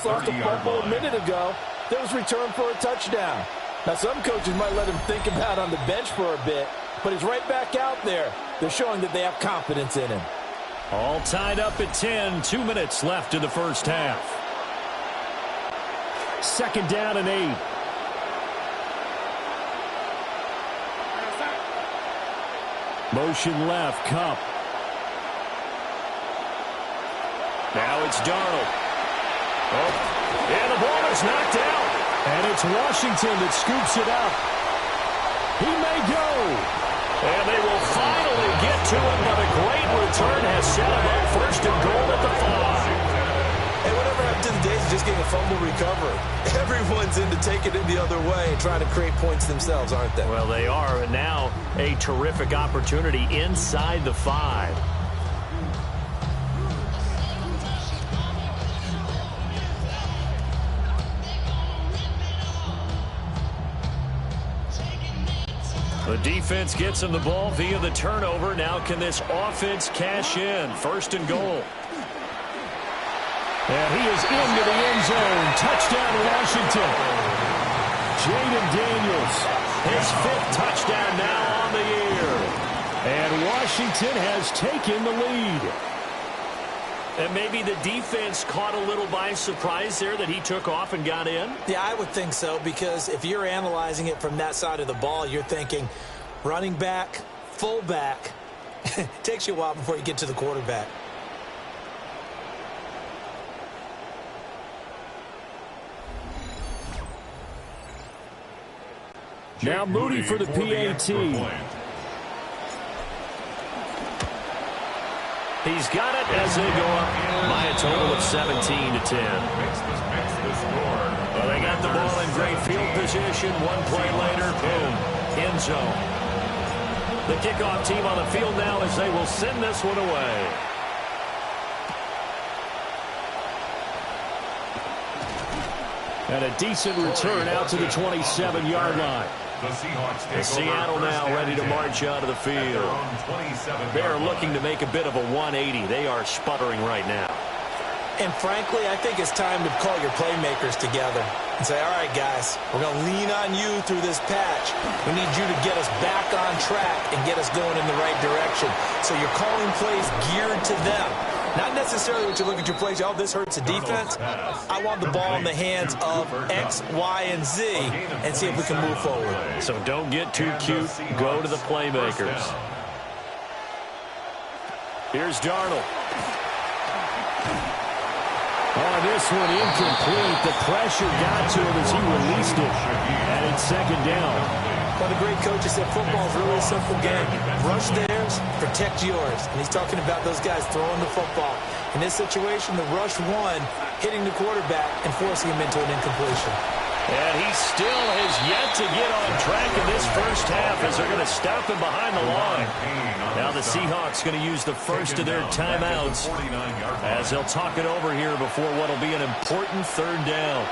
just lost a fumble a minute ago that was returned for a touchdown. Now, some coaches might let him think about on the bench for a bit, but he's right back out there. They're showing that they have confidence in him. All tied up at 10. 2 minutes left in the first half. 2nd down and 8. Motion left, Cup. Now it's Darnold. Oh, and the ball is knocked out. And it's Washington that scoops it up. He may go. And they will finally get to him, but a great return has set him up 1st and goal at the 5. Hey, whatever happened to the days of just getting a fumble recovery? Everyone's into taking it the other way and trying to create points themselves, aren't they? Well, they are, and now a terrific opportunity inside the 5. The defense gets him the ball via the turnover. Now can this offense cash in? 1st and goal. And he is into the end zone. Touchdown, Washington. Jaden Daniels, his 5th touchdown now on the year. And Washington has taken the lead. And maybe the defense caught a little by surprise there that he took off and got in? Yeah, I would think so, because if you're analyzing it from that side of the ball, you're thinking running back, fullback. It takes you a while before you get to the quarterback. Now Moody for the PAT. He's got it as they go up by a total of 17 to 10. Well, they got the ball in great field position. One play later, boom, end zone. The kickoff team on the field now as they will send this one away. And a decent return out to the 27-yard line. The Seattle now ready to march out of the field. They are looking to make a bit of a 180. They are sputtering right now. And frankly, I think it's time to call your playmakers together and say, all right, guys, we're going to lean on you through this patch. We need you to get us back on track and get us going in the right direction. So you're calling plays geared to them. Not necessarily what you look at your plays, oh, this hurts the defense. I want the ball in the hands of X, Y, and Z and see if we can move forward. So don't get too cute. Go to the playmakers. Here's Darnold. Oh, this one incomplete. The pressure got to him as he released it. And it's 2nd down. Well, the great coach has said football is really a simple game. Rush theirs, protect yours. And he's talking about those guys throwing the football. In this situation, the rush one, hitting the quarterback and forcing him into an incompletion. And he still has yet to get on track in this first half as they're going to stop him behind the line. Now the Seahawks going to use the first of their timeouts as they'll talk it over here before what will be an important 3rd down.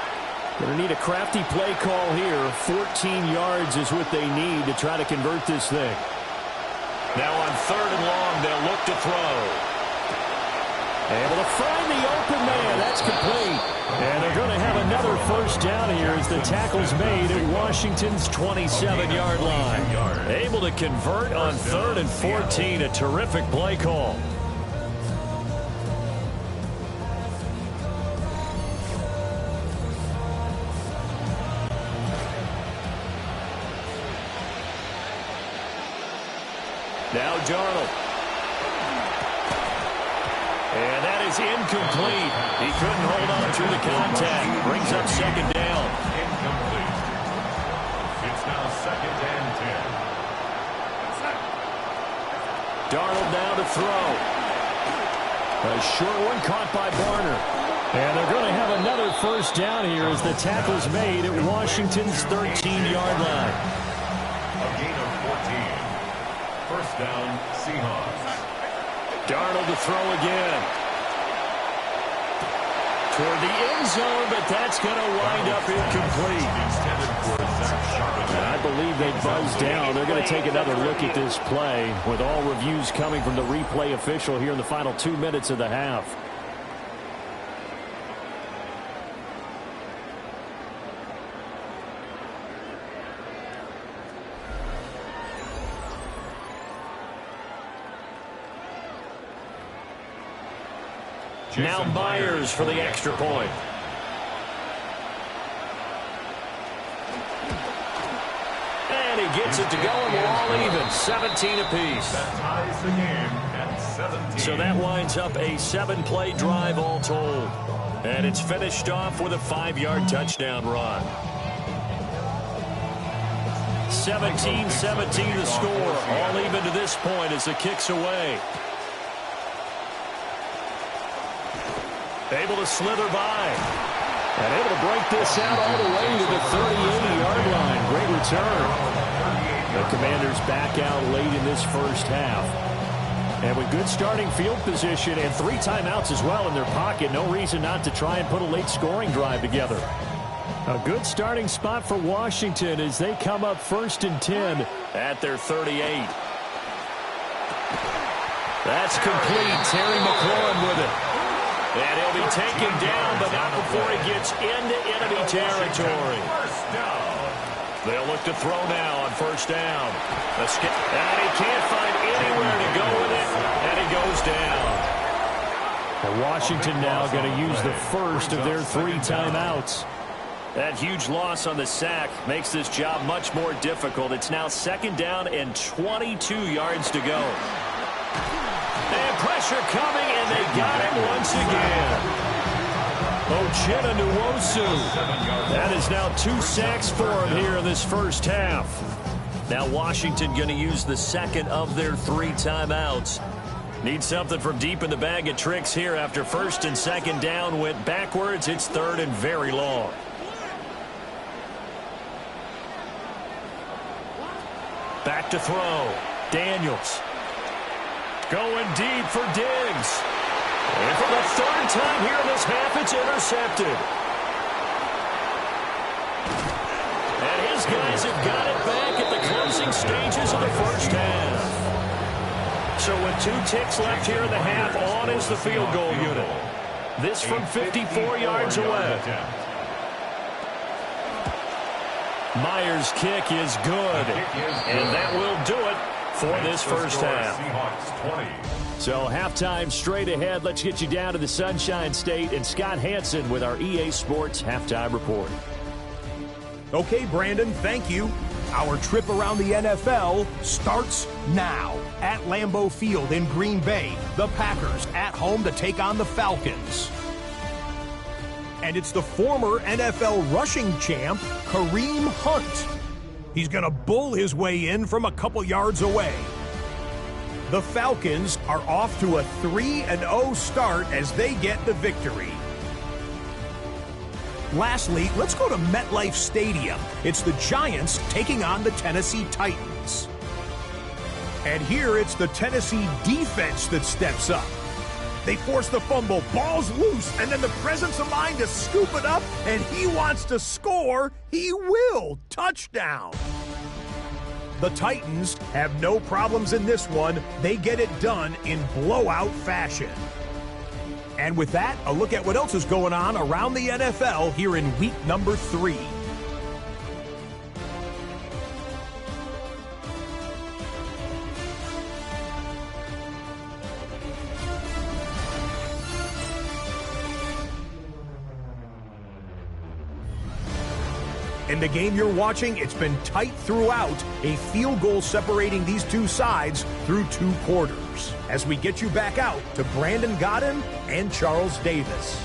Going to need a crafty play call here. 14 yards is what they need to try to convert this thing. Now on 3rd and long, they'll look to throw. Able to find the open man. That's complete. And they're going to have another 1st down here as the tackle's made at Washington's 27-yard line. Able to convert on 3rd and 14. A terrific play call. Now Darnold. And that is incomplete. He couldn't hold on to the contact. Brings up 2nd down. Incomplete. It's now 2nd and 10. Darnold now to throw. A short one caught by Barner. And they're going to have another 1st down here as the tackle's made at Washington's 13-yard line. A gain of 14. 1st down, Seahawks. Darnold to throw again. Toward the end zone, but that's going to wind up incomplete. I believe they buzzed down. They're going to take another look at this play with all reviews coming from the replay official here in the final 2 minutes of the half. Now Myers for the extra point. And he gets it to go, and we're all even, 17 apiece. That ties the game at 17. So that winds up a 7-play drive all told. And it's finished off with a 5-yard touchdown run. 17-17 the score. All even to this point as the kick's away. Able to slither by. And able to break this out all the way to the 38-yard line. Great return. The Commanders back out late in this first half. And with good starting field position and 3 timeouts as well in their pocket, no reason not to try and put a late scoring drive together. A good starting spot for Washington as they come up 1st and 10 at their 38. That's complete. Terry McLaurin with it. And he'll be taken down, but not before he gets into enemy territory. They'll look to throw now on 1st down. And he can't find anywhere to go with it, and he goes down. And Washington now going to use the first of their 3 timeouts. That huge loss on the sack makes this job much more difficult. It's now 2nd down and 22 yards to go. And pressure coming, and they got him once again. Ochena Nwosu. That is now 2 sacks for him here in this first half. Now Washington going to use the 2nd of their 3 timeouts. Need something from deep in the bag of tricks here after 1st and 2nd down went backwards. It's 3rd and very long. Back to throw. Daniels. Going deep for Diggs. And for the 3rd time here in this half, it's intercepted. And his guys have got it back at the closing stages of the first half. So with 2 ticks left here in the half, on is the field goal unit. This from 54 yards away. Myers' kick is good. And that will do it for this first half. So halftime straight ahead. Let's get you down to the Sunshine State and Scott Hansen with our EA Sports Halftime Report. Okay, Brandon, thank you. Our trip around the NFL starts now. At Lambeau Field in Green Bay, the Packers at home to take on the Falcons. And it's the former NFL rushing champ, Kareem Hunt. He's going to bull his way in from a couple yards away. The Falcons are off to a 3-0 start as they get the victory. Lastly, let's go to MetLife Stadium. It's the Giants taking on the Tennessee Titans. And here it's the Tennessee defense that steps up. They force the fumble, ball's loose, and then the presence of mind to scoop it up, and he wants to score. He will. Touchdown. The Titans have no problems in this one. They get it done in blowout fashion. And with that, a look at what else is going on around the NFL here in week number 3. In the game you're watching, it's been tight throughout, a field goal separating these 2 sides through 2 quarters. As we get you back out to Brandon Godden and Charles Davis.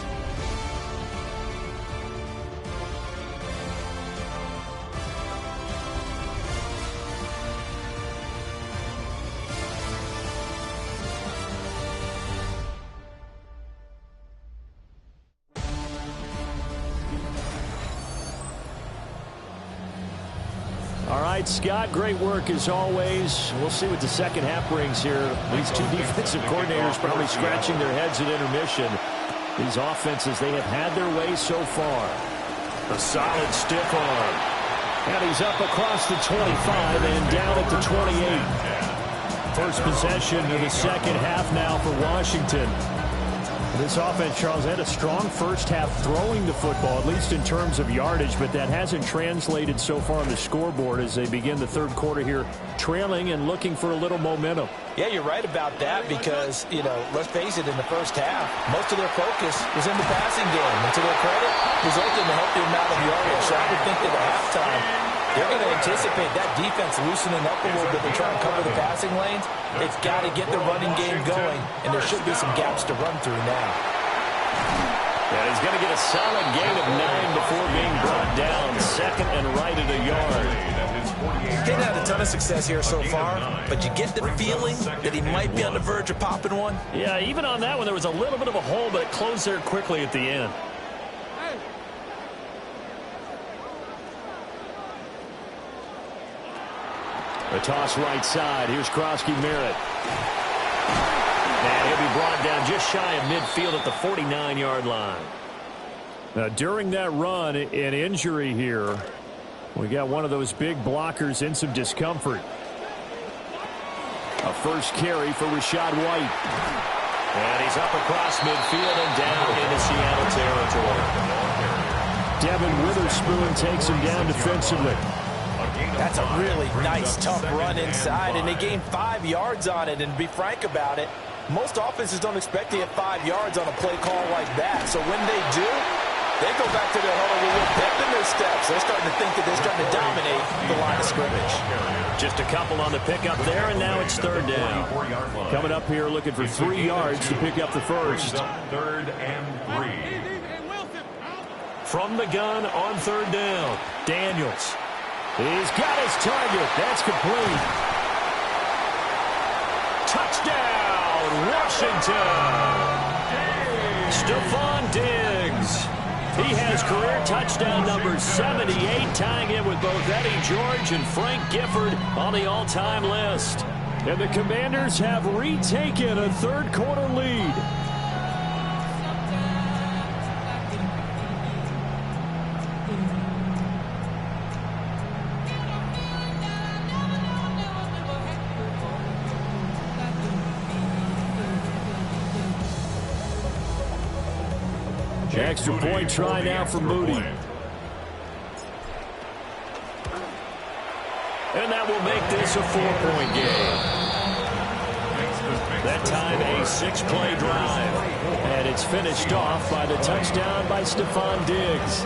All right, Scott, great work as always. We'll see what the second half brings here. These 2 defensive coordinators probably scratching their heads at intermission. These offenses, they have had their way so far. A solid stiff arm. And he's up across the 25 and down at the 28. First possession of the second half now for Washington. This offense, Charles, had a strong first half throwing the football, at least in terms of yardage, but that hasn't translated so far on the scoreboard as they begin the third quarter here, trailing and looking for a little momentum. Yeah, you're right about that because, let's face it, in the first half, most of their focus was in the passing game. And to their credit, it was looking to help the amount of yardage. So I would think that at halftime, they're going to anticipate that defense loosening up a little bit to try and cover the passing lanes. They've got to get the running game going, and there should be some gaps to run through now. And he's going to get a solid gain of 9 before being brought down, second and right at a yard. He's had a ton of success here so far, but you get the feeling that he might be on the verge of popping one. Yeah, even on that one, there was a little bit of a hole, but it closed there quickly at the end. A toss right side. Here's Krosky-Merritt. And he'll be brought down just shy of midfield at the 49-yard line. Now, during that run, an injury here. We got one of those big blockers in some discomfort. A first carry for Rachaad White. And he's up across midfield and down into Seattle territory. Devin Witherspoon takes him down defensively. That's a really nice, tough run inside, and they gained 5 yards on it. And to be frank about it, most offenses don't expect to get 5 yards on a play call like that. So when they do, they go back to their huddle with a little pep in their steps. They're starting to think that they're starting to dominate the line of scrimmage. Just a couple on the pickup there, and now it's third down. Coming up here looking for 3 yards to pick up the first. Third and 3. From the gun on third down, Daniels. He's got his target. That's complete. Touchdown, Washington. Stephon Diggs. He has career touchdown number 78, tying it with both Eddie George and Frank Gifford on the all-time list. And the Commanders have retaken a third quarter lead. Extra point try now for Moody. And that will make this a 4-point game. That time a 6-play drive. And it's finished off by the touchdown by Stephon Diggs.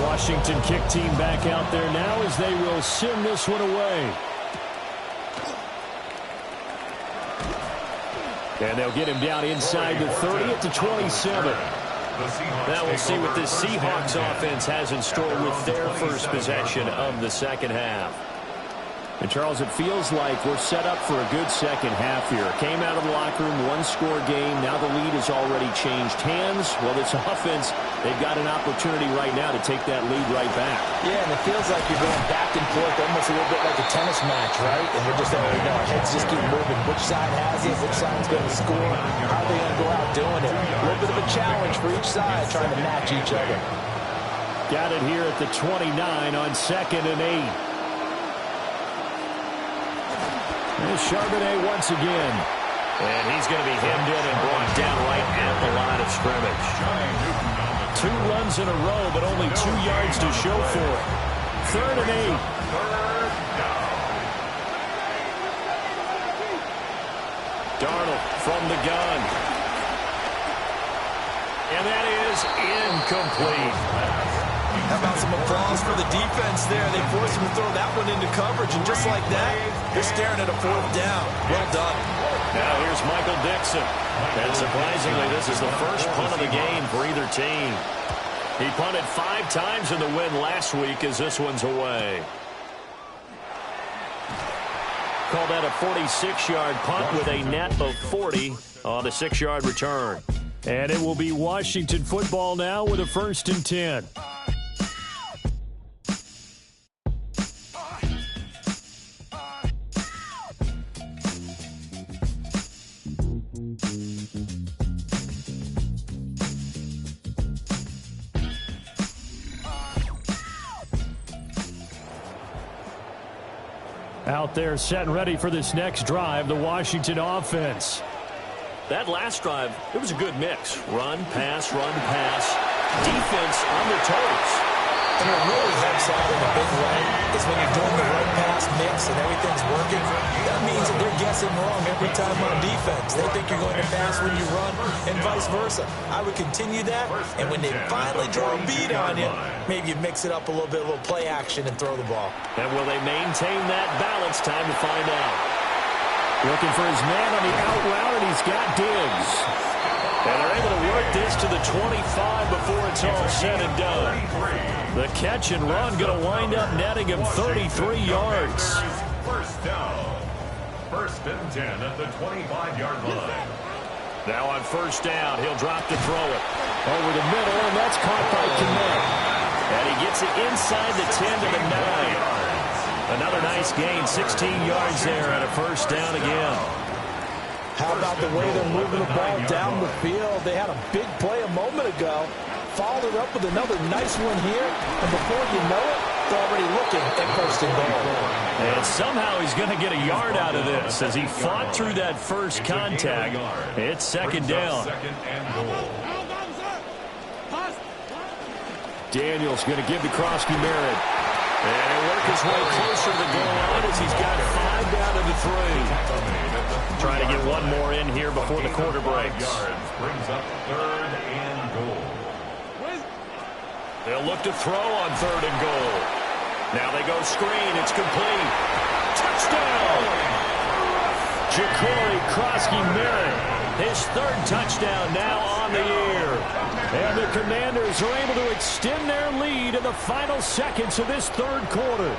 Washington kick team back out there now as they will send this one away. And they'll get him down inside the 30 at the 27. Now we'll see what this Seahawks offense has in store with their first possession of the second half. And, Charles, it feels like we're set up for a good second half here. Came out of the locker room, one-score game. Now the lead has already changed hands. Well, this offense, they've got an opportunity right now to take that lead right back. Yeah, and it feels like you're going back and forth almost a little bit like a tennis match, right? And we're just, our heads just keep moving. Which side has it? Which side's going to score? How are they going to go out doing it? A little bit of a challenge for each side, trying to match each other. Got it here at the 29 on 2nd and 8. There's Charbonnet once again. And he's going to be hemmed in and brought down right at the line of scrimmage. 2 runs in a row, but only 2 yards to show for it. 3rd and 8. Darnold from the gun. And that is incomplete. How about some applause for the defense there? They forced him to throw that one into coverage, and just like that, they're staring at a 4th down. Well done. Now here's Michael Dixon. And surprisingly, this is the first punt of the game for either team. He punted 5 times in the win last week as this one's away. Call that a 46-yard punt with a net of 40 on a 6-yard return. And it will be Washington football now with a 1st and 10. Out there set and ready for this next drive, the Washington offense. That last drive, it was a good mix. Run, pass, defense on their toes. And what really helps out in a big way is when you're doing the right pass mix and everything's working, that means that they're guessing wrong every time on defense. They think you're going to pass when you run and vice versa. I would continue that, and when they finally draw a beat on you, maybe you mix it up a little bit, a little play action, and throw the ball. And will they maintain that balance? Time to find out. Looking for his man on the out route, and he's got Diggs. And they're able to work this to the 25 before it's all said and done. The catch and run going to wind up netting him 33 yards. First down. First and 10 at the 25-yard line. Now on first down, he'll drop to throw it. Over the middle, and that's caught by Kmet. And he gets it inside the 10 to the 9. Another nice gain, 16 yards there and a first down again. How about the way they're moving the ball down the field? They had a big play a moment ago. Followed it up with another nice one here. And before you know it, they're already looking at first and goal. And somehow he's going to get a yard out of this as he fought through that first contact. It's second down. Daniels going to give the Krosky merit. And he'll work his way closer to the goal line as he's got 5 down to the 3. Trying to get one more in here before the quarter breaks. Brings up third and goal. They'll look to throw on third and goal. Now they go screen. It's complete. Touchdown! Ja'Cory Krosky-Merritt, his third touchdown now on the year. And the Commanders are able to extend their lead in the final seconds of this third quarter.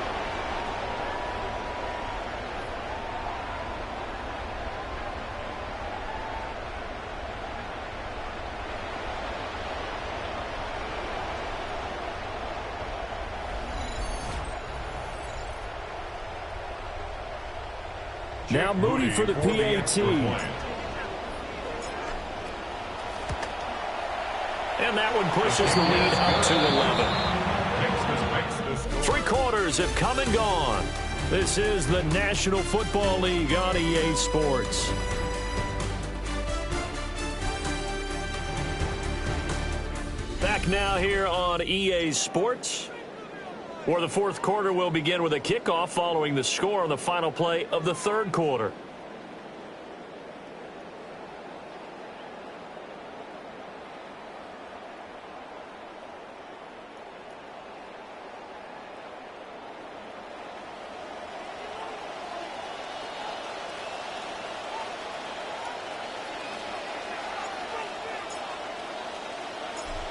Now Moody for the PAT. And that one pushes the lead up to 11. 3 quarters have come and gone. This is the National Football League on EA Sports. Back now here on EA Sports, where the fourth quarter will begin with a kickoff following the score on the final play of the third quarter.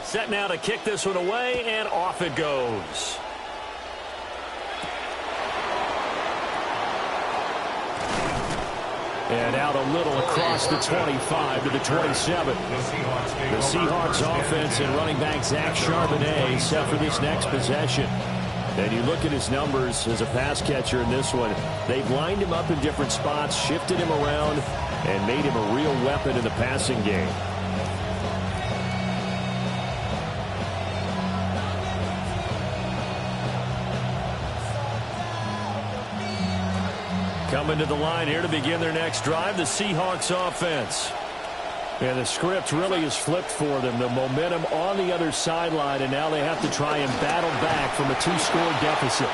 Set now to kick this one away, and off it goes. And out a little across the 25 to the 27. The Seahawks offense and running back Zach Charbonnet set for this next possession. And you look at his numbers as a pass catcher in this one. They've lined him up in different spots, shifted him around, and made him a real weapon in the passing game. Coming to the line here to begin their next drive, the Seahawks offense. And the script really is flipped for them. The momentum on the other sideline, and now they have to try and battle back from a 2-score deficit.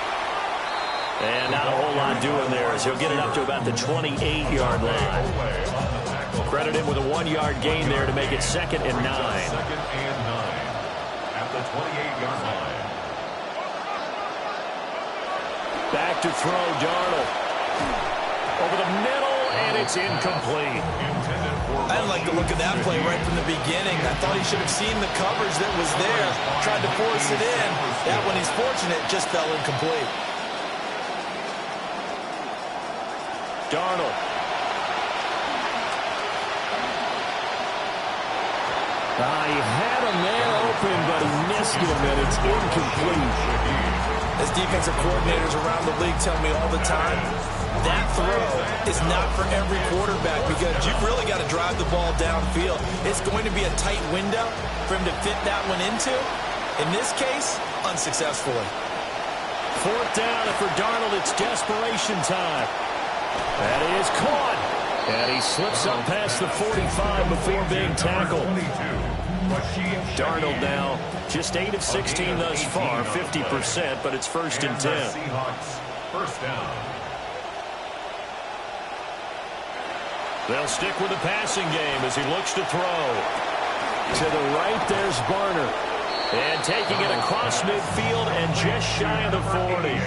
And not a whole lot doing there as he'll get it up to about the 28-yard line. Credit him with a 1-yard gain there to make it 2nd and 9. 2nd and 9 at the 28-yard line. Back to throw, Darnold. Over the middle, and it's incomplete. I didn't like the look of that play right from the beginning. I thought he should have seen the coverage that was there, tried to force it in. That one, he's fortunate, just fell incomplete. Darnold. He had a man open, but he missed him, and it's incomplete. As defensive coordinators around the league tell me all the time, that throw is not for every quarterback because you've really got to drive the ball downfield. It's going to be a tight window for him to fit that one into. In this case, unsuccessfully. Fourth down, and for Darnold, it's desperation time. And he is caught. And he slips up past the 45 before being tackled. Darnold now just 8 of 16 thus far, 50%, but it's 1st and 10. Seahawks, first down. They'll stick with the passing game as he looks to throw. To the right, there's Barner. And taking it across midfield and just shy of the 40.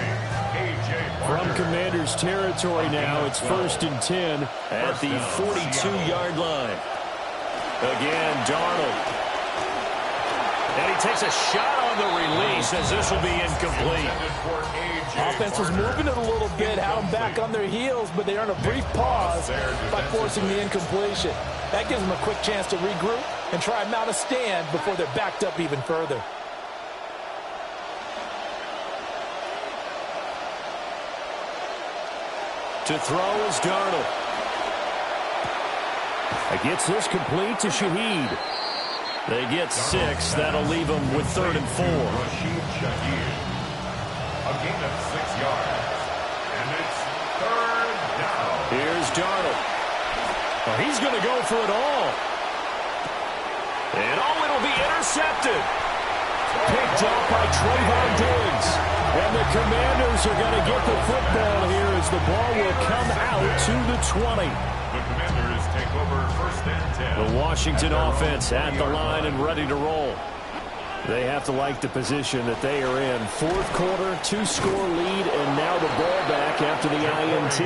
From Commanders territory now, it's 1st and 10 at the 42-yard line. Again, Darnold. And he takes a shot on the release as this will be incomplete. Offense was moving it a little bit, had them back on their heels, but they earned a brief pause by forcing the incompletion. That gives them a quick chance to regroup and try and mount a stand before they're backed up even further. To throw is Darnold. Gets this complete to Shaheed. They get 6. That'll leave them with 3rd and 4. A gain of 6 yards. And it's 3rd down. Here's Darnold. Oh, he's going to go for it all. And it'll be intercepted. Picked up by Trayvon Diggs. And the Commanders are going to get the football here as the ball will come out to the 20. The Commanders take over 1st and 10. The Washington offense at the line and ready to roll. They have to like the position that they are in. 4th quarter, 2-score lead, and now the ball back after the INT.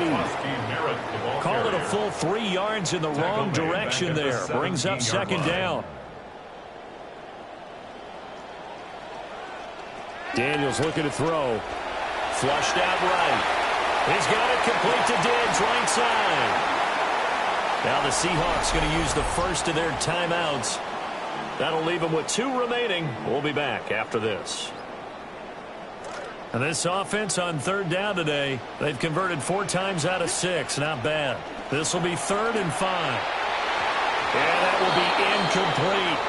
Called it a full 3 yards in the wrong direction there. Brings up 2nd down. Daniels looking to throw. Flushed out right. He's got it complete to Diggs, right side. Now the Seahawks going to use the first of their timeouts. That'll leave them with 2 remaining. We'll be back after this. And this offense on 3rd down today, they've converted 4 times out of 6. Not bad. This will be 3rd and 5. And that will be incomplete.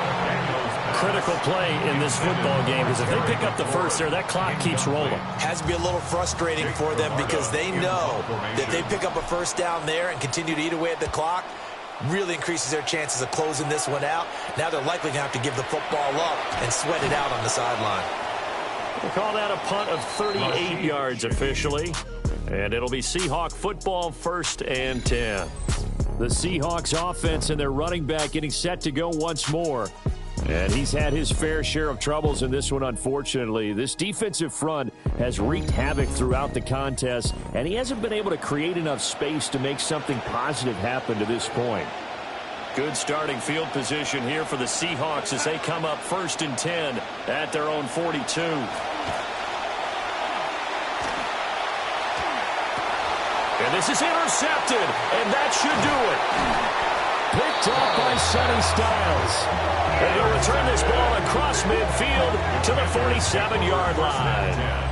Critical play in this football game because if they pick up the first there, that clock keeps rolling. Has to be a little frustrating for them because they know that they pick up a first down there and continue to eat away at the clock, really increases their chances of closing this one out. Now they're likely going to have to give the football up and sweat it out on the sideline. We'll call that a punt of 38 yards officially. And it'll be Seahawk football, 1st and 10. The Seahawks offense and their running back getting set to go once more. And he's had his fair share of troubles in this one, unfortunately. This defensive front has wreaked havoc throughout the contest, and he hasn't been able to create enough space to make something positive happen to this point. Good starting field position here for the Seahawks as they come up 1st and 10 at their own 42. And this is intercepted, and that should do it. Picked up by Sonny Styles. And he'll return this ball across midfield to the 47-yard line.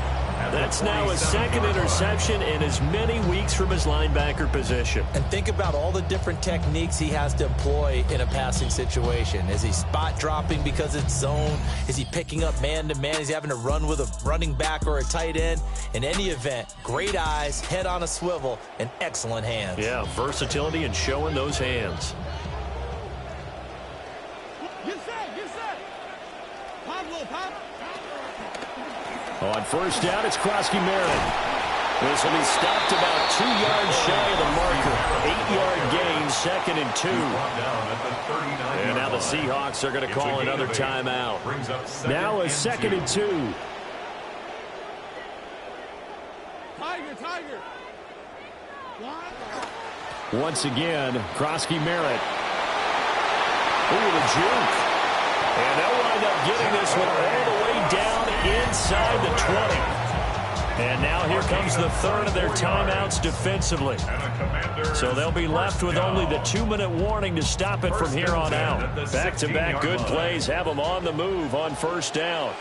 That's now his 2nd interception in as many weeks from his linebacker position. And think about all the different techniques he has to employ in a passing situation. Is he spot dropping because it's zone? Is he picking up man-to-man? Is he having to run with a running back or a tight end? In any event, great eyes, head on a swivel, and excellent hands. Yeah, versatility and showing those hands. On 1st down, it's Krosky Merritt. This will be stopped about 2 yards shy of the marker. 8-yard gain, 2nd and 2. And now the Seahawks are going to call another timeout. Now a 2nd and 2. Tiger. Once again, Krosky Merritt. Ooh, the juke. And they'll wind up getting this one all the way down inside the 20. And now here comes the 3rd of their timeouts defensively. So they'll be left with only the 2-minute warning to stop it from here on out. Back-to-back good plays have them on the move on 1st down.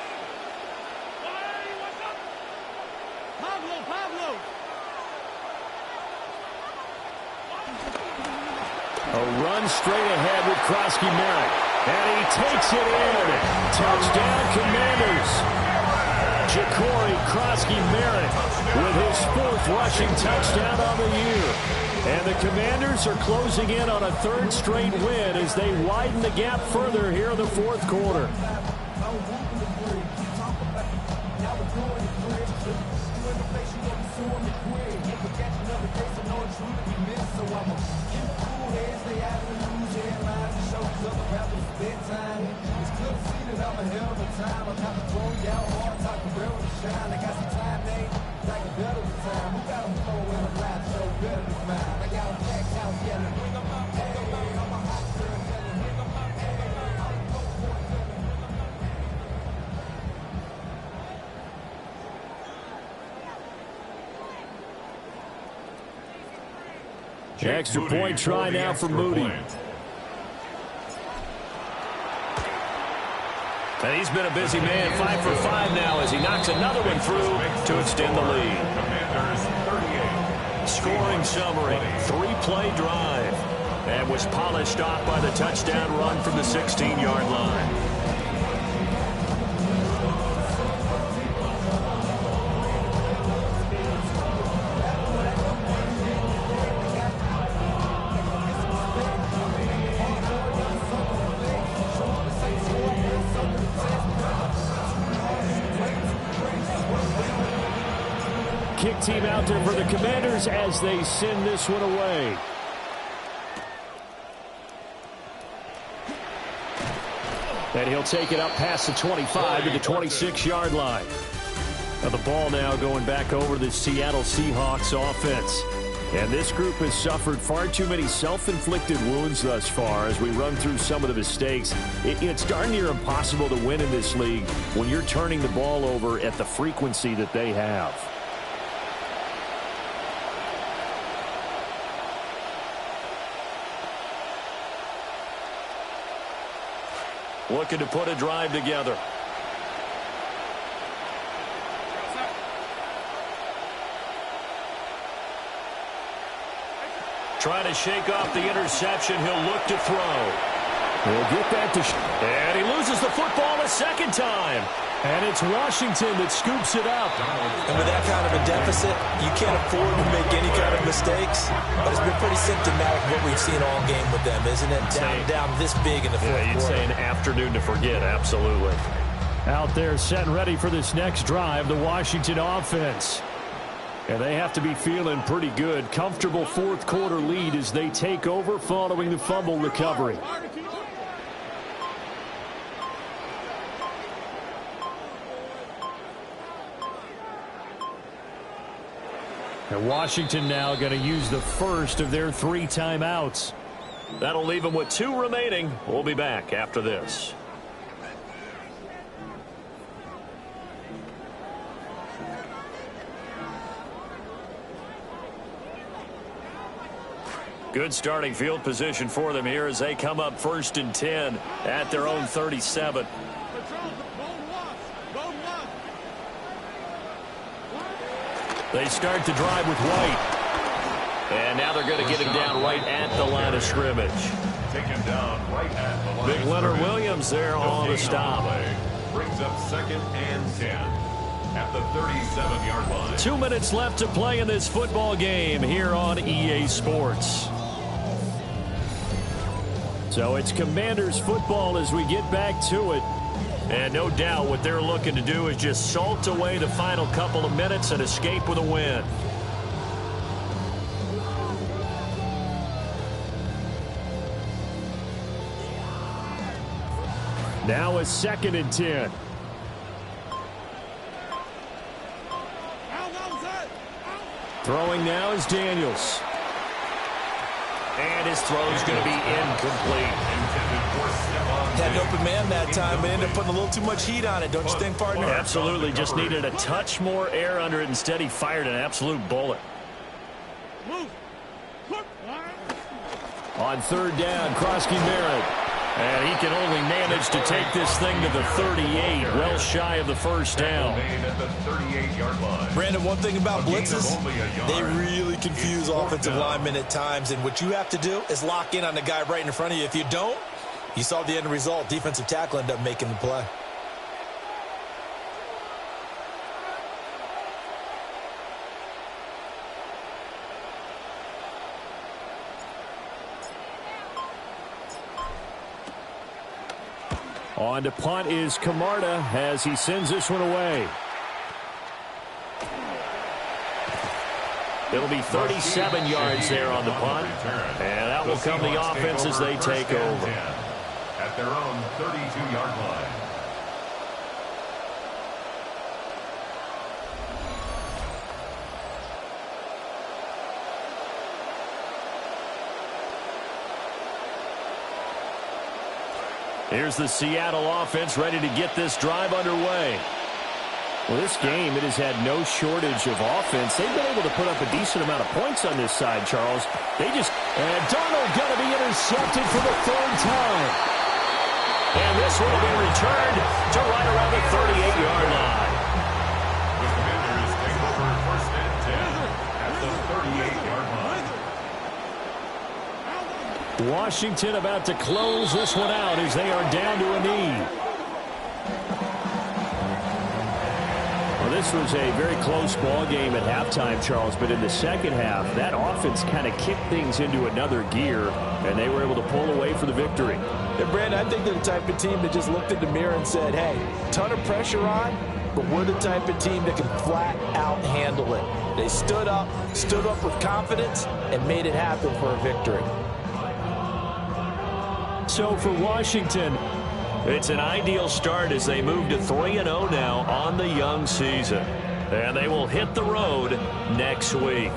A run straight ahead with Krosky Merritt. And he takes it in. Touchdown, Commanders. Ja'Cory Krosky-Merritt with his 4th rushing touchdown on the year. And the Commanders are closing in on a 3rd straight win as they widen the gap further here in the 4th quarter. Extra point try now for Moody. And he's been a busy man, 5 for 5 now as he knocks another one through to extend the lead. Scoring summary, 3-play drive. And was polished off by the touchdown run from the 16-yard line. Kick team out there for the Commanders as they send this one away. And he'll take it up past the 25 to the 26-yard line. Now the ball now going back over the Seattle Seahawks offense. And this group has suffered far too many self-inflicted wounds thus far as we run through some of the mistakes. It's darn near impossible to win in this league when you're turning the ball over at the frequency that they have. Looking to put a drive together. Trying to shake off the interception. He'll look to throw. He'll get that to... And he loses the football a second time. And it's Washington that scoops it up. And with that kind of a deficit, you can't afford to make any kind of mistakes. But it's been pretty symptomatic of what we've seen all game with them, isn't it? Down this big in the fourth quarter. You'd say an afternoon to forget, absolutely. Out there set and ready for this next drive, the Washington offense. And they have to be feeling pretty good. Comfortable fourth quarter lead as they take over following the fumble recovery. And Washington now going to use the first of their 3 timeouts. That'll leave them with 2 remaining. We'll be back after this. Good starting field position for them here as they come up 1st and 10 at their own 37. They start to drive with White. And now they're going to get him down right at the line of scrimmage. Take him down right at the line. Big Leonard Williams there on the stop. Brings up 2nd and 10 at the 37-yard line. 2 minutes left to play in this football game here on EA Sports. So it's Commanders football as we get back to it. And no doubt what they're looking to do is just salt away the final couple of minutes and escape with a win. Now a 2nd and 10. Throwing now is Daniels. And his throw is going to be incomplete. Had an open man that time, but ended up putting a little too much heat on it, don't you think, partner? Absolutely. Just needed a touch more air under it. Instead, he fired an absolute bullet. On 3rd down, Krosky-Merritt. And he can only manage to take this thing to the 38, well shy of the first down. Brandon, one thing about blitzes, they really confuse offensive linemen at times, and what you have to do is lock in on the guy right in front of you. If you don't, you saw the end result. Defensive tackle ended up making the play. On to punt is Camarda as he sends this one away. It'll be 37 yards there on the punt. And that will come the offense as they take over. At their own 32-yard line. Here's the Seattle offense ready to get this drive underway. Well, this game, it has had no shortage of offense. They've been able to put up a decent amount of points on this side, Charles. And Darnold going to be intercepted for the third time. And this will be returned to right around the 38-yard line. The Commanders take over first and 10 at the 38-yard line. Washington about to close this one out as they are down to a knee. Well, this was a very close ball game at halftime, Charles, but in the second half, that offense kind of kicked things into another gear, and they were able to pull away for the victory. And Brandon, I think they're the type of team that just looked in the mirror and said, hey, ton of pressure on, but we're the type of team that can flat out handle it. They stood up with confidence, and made it happen for a victory. So for Washington, it's an ideal start as they move to 3-0 now on the young season. And they will hit the road next week.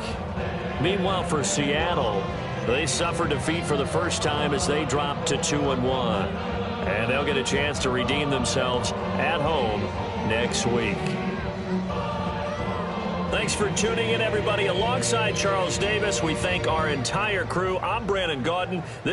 Meanwhile, for Seattle, they suffered defeat for the first time as they dropped to 2-1. And they'll get a chance to redeem themselves at home next week. Thanks for tuning in, everybody. Alongside Charles Davis, we thank our entire crew. I'm Brandon Gaudin.